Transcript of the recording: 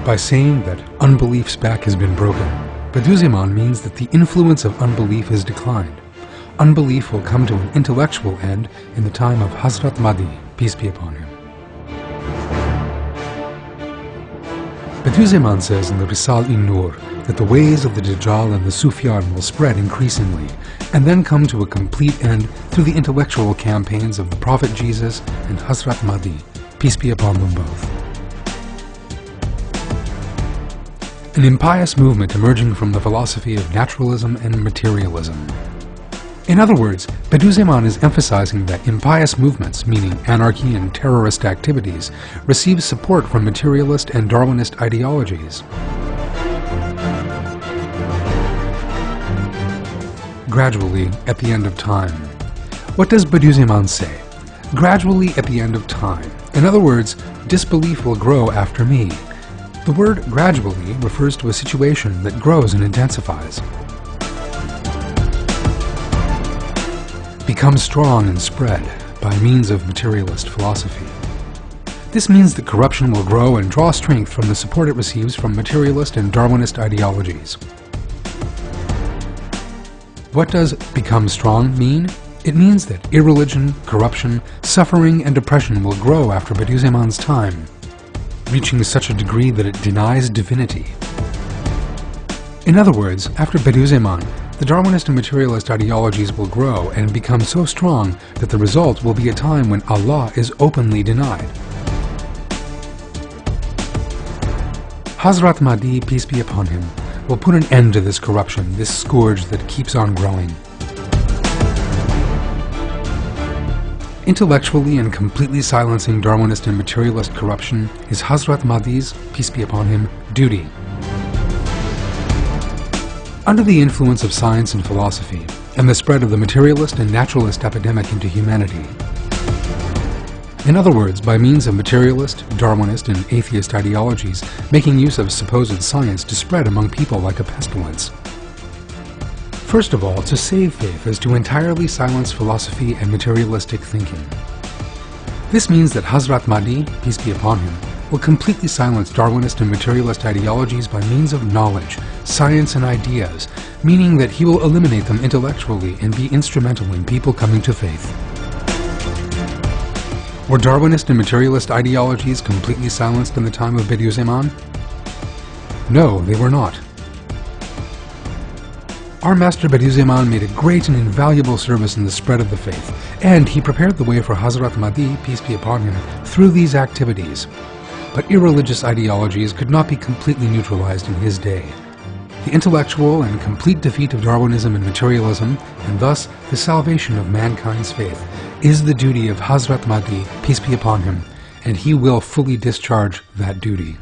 By saying that unbelief's back has been broken, Bediuzzaman means that the influence of unbelief has declined. Unbelief will come to an intellectual end in the time of Hazrat Mahdi, peace be upon him. Bediuzzaman says in the Risale-i-Nur that the ways of the Dajjal and the Sufyan will spread increasingly, and then come to a complete end through the intellectual campaigns of the Prophet Jesus and Hazrat Mahdi, peace be upon them both. An impious movement emerging from the philosophy of naturalism and materialism. In other words, Bediuzzaman is emphasizing that impious movements, meaning anarchy and terrorist activities, receive support from materialist and Darwinist ideologies. Gradually, at the end of time. What does Bediuzzaman say? Gradually at the end of time. In other words, disbelief will grow after me. The word gradually refers to a situation that grows and intensifies. Become strong and spread by means of materialist philosophy. This means that corruption will grow and draw strength from the support it receives from materialist and Darwinist ideologies. What does become strong mean? It means that irreligion, corruption, suffering, and oppression will grow after Bediuzzaman's time, reaching such a degree that it denies divinity. In other words, after Bediuzzaman, the Darwinist and materialist ideologies will grow and become so strong that the result will be a time when Allah is openly denied. Hazrat Mahdi, peace be upon him, will put an end to this corruption, this scourge that keeps on growing. Intellectually and completely silencing Darwinist and materialist corruption is Hazrat Mahdi's, peace be upon him, duty. Under the influence of science and philosophy, and the spread of the materialist and naturalist epidemic into humanity. In other words, by means of materialist, Darwinist, and atheist ideologies, making use of supposed science to spread among people like a pestilence. First of all, to save faith is to entirely silence philosophy and materialistic thinking. This means that Hazrat Mahdi, peace be upon him, will completely silence Darwinist and materialist ideologies by means of knowledge, science, and ideas, meaning that he will eliminate them intellectually and be instrumental in people coming to faith. Were Darwinist and materialist ideologies completely silenced in the time of Bediuzzaman? No, they were not. Our master Bediuzzaman made a great and invaluable service in the spread of the faith, and he prepared the way for Hazrat Mahdi, peace be upon him, through these activities. But irreligious ideologies could not be completely neutralized in his day. The intellectual and complete defeat of Darwinism and materialism, and thus the salvation of mankind's faith, is the duty of Hazrat Mahdi, peace be upon him, and he will fully discharge that duty.